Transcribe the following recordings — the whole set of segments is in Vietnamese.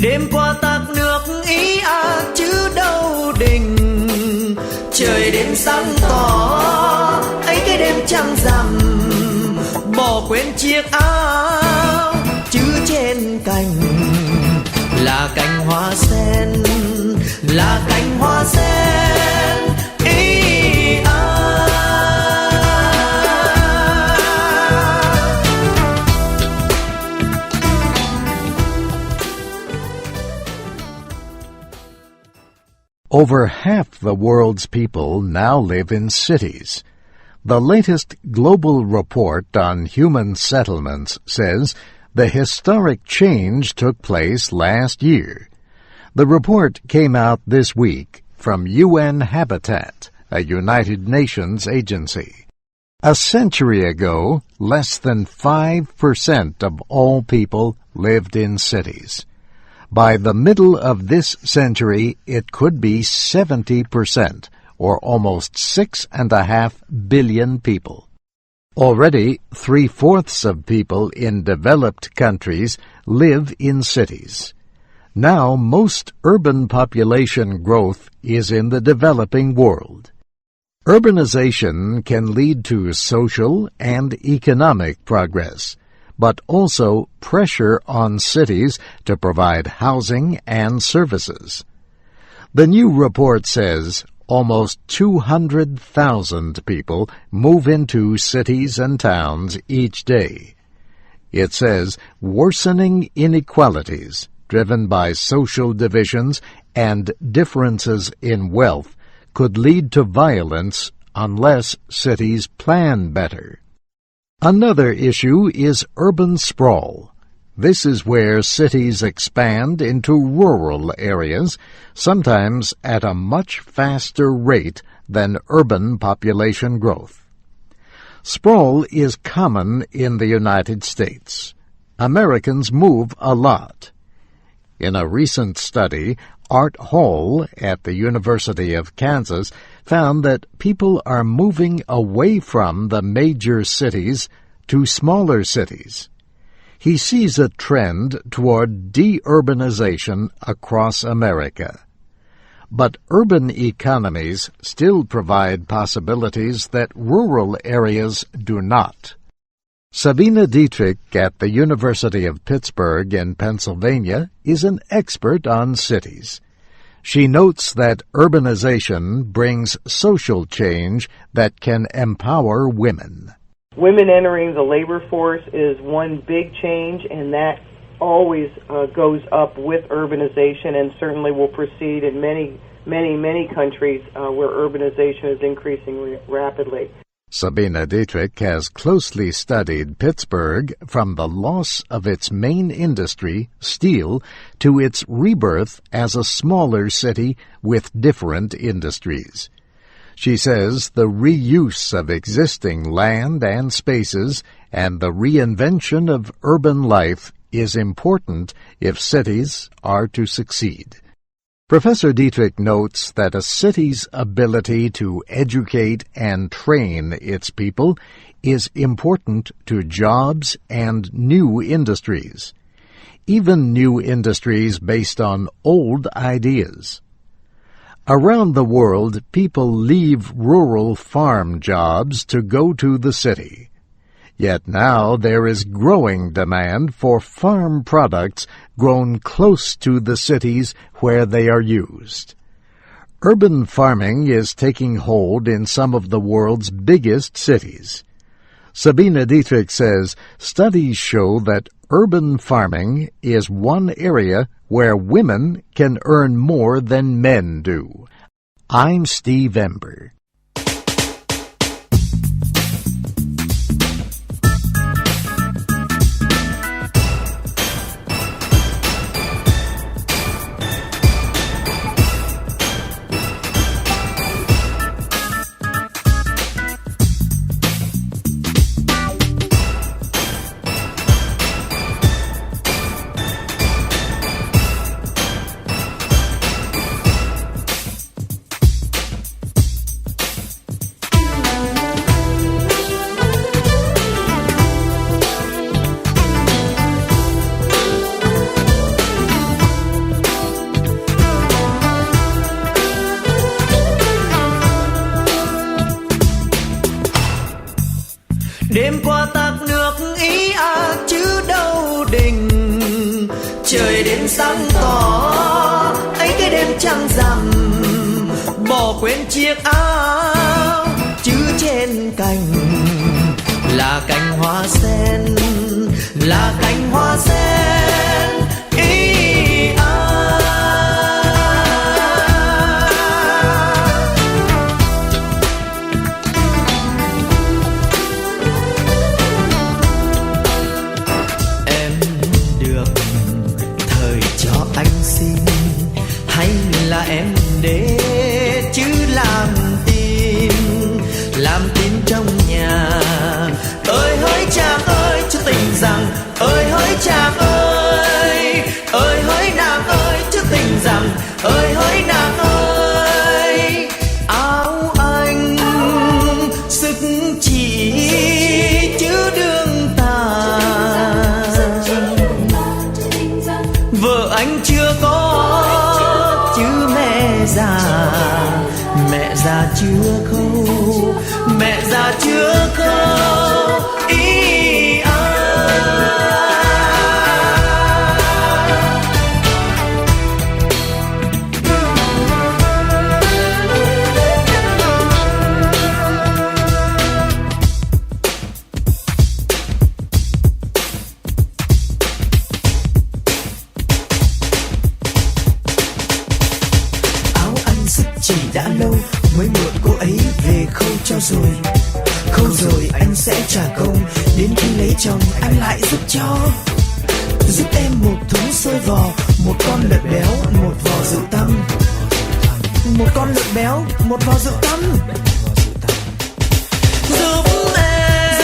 Đêm qua tạt nước ý chứ đâu đình. Trời đêm sáng tỏ ấy cái đêm trăng rằm, bỏ quên chiếc áo chứ trên cành là cành hoa sen, là cành hoa sen. Over half the world's people now live in cities. The latest global report on human settlements says the historic change took place last year. The report came out this week from UN Habitat, a United Nations agency. A century ago, less than 5% of all people lived in cities. By the middle of this century, it could be 70%, or almost 6.5 billion people. Already, 3/4 of people in developed countries live in cities. Now, most urban population growth is in the developing world. Urbanization can lead to social and economic progress, but also pressure on cities to provide housing and services. The new report says almost 200,000 people move into cities and towns each day. It says worsening inequalities driven by social divisions and differences in wealth could lead to violence unless cities plan better. Another issue is urban sprawl. This is where cities expand into rural areas, sometimes at a much faster rate than urban population growth. Sprawl is common in the United States. Americans move a lot. In a recent study, Art Hall at the University of Kansas found that people are moving away from the major cities to smaller cities. He sees a trend toward deurbanization across America. But urban economies still provide possibilities that rural areas do not. Sabina Dietrich at the University of Pittsburgh in Pennsylvania is an expert on cities. She notes that urbanization brings social change that can empower women. Women entering the labor force is one big change, and that always goes up with urbanization and certainly will proceed in many countries where urbanization is increasing rapidly. Sabina Dietrich has closely studied Pittsburgh from the loss of its main industry, steel, to its rebirth as a smaller city with different industries. She says the reuse of existing land and spaces and the reinvention of urban life is important if cities are to succeed. Professor Dietrich notes that a city's ability to educate and train its people is important to jobs and new industries, even new industries based on old ideas. Around the world, people leave rural farm jobs to go to the city. Yet now there is growing demand for farm products grown close to the cities where they are used. Urban farming is taking hold in some of the world's biggest cities. Sabina Dietrich says studies show that urban farming is one area where women can earn more than men do. I'm Steve Ember. sáng tỏ ấy cái đêm trăng rằm, bỏ quên chiếc áo chứ trên cành là cành hoa sen, là cành hoa sen. Em được thời cho anh xin, hay là em để chứ làm tin trong nhà. Ơi hỡi chàng ơi chứ tình rằng, ơi hỡi chàng ơi hỡi nàng ơi chứ tình rằng, ơi hỡi nàng ơi. Áo anh sức chỉ chứ đương tàn, vợ anh chưa có chứ mẹ già chưa khâu, mẹ già chưa khâu. Chỉ đã lâu mới mượn cô ấy về khâu cho rồi, khâu rồi anh sẽ trả công, đến khi lấy chồng anh lại giúp em một thúng xôi vò, một con lợn béo, một vò rượu tăm, một con lợn béo, một vò rượu tăm. Giúp em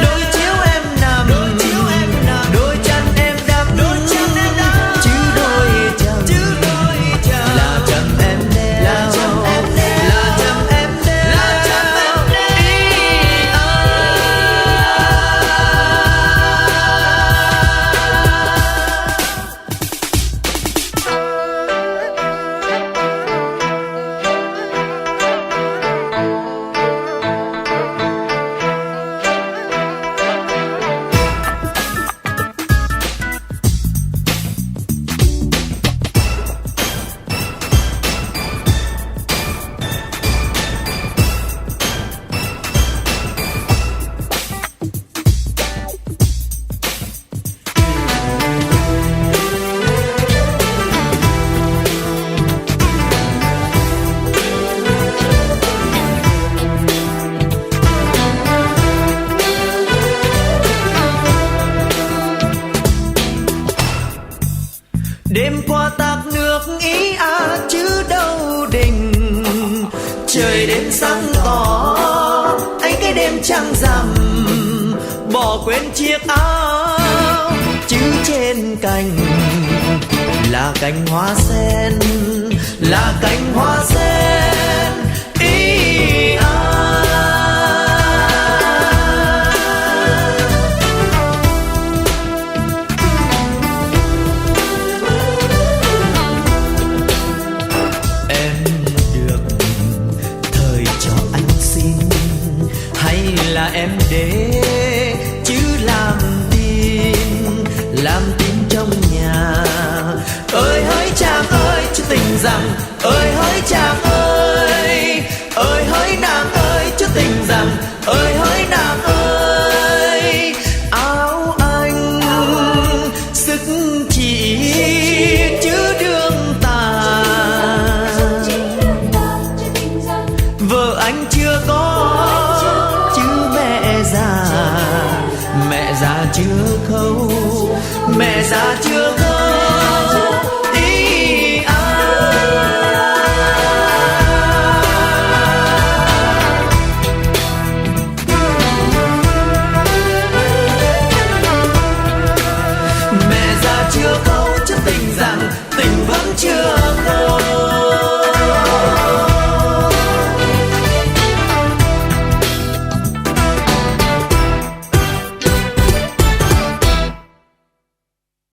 đôi chiếu em nằm, đôi chân em đắp, chứ đôi chân là chân em đeo, là chân em đeo. Đêm qua tạc nước ý chứ đâu đình, trời đến sáng tỏ ấy cái đêm trăng rằm, bỏ quên chiếc áo chứ trên cành là cành hoa sen, là cành hoa sen. Là em để chứ làm tin trong nhà. Ơi hỡi chàng ơi chứ tình rằng, ơi hỡi chàng ơi hỡi nàng ơi chứ tình rằng, ơi hỡi nàng ơi. Áo anh sức chỉ chứ đương tàn, vợ anh chưa có mẹ già chưa khâu, mẹ già chưa khâu.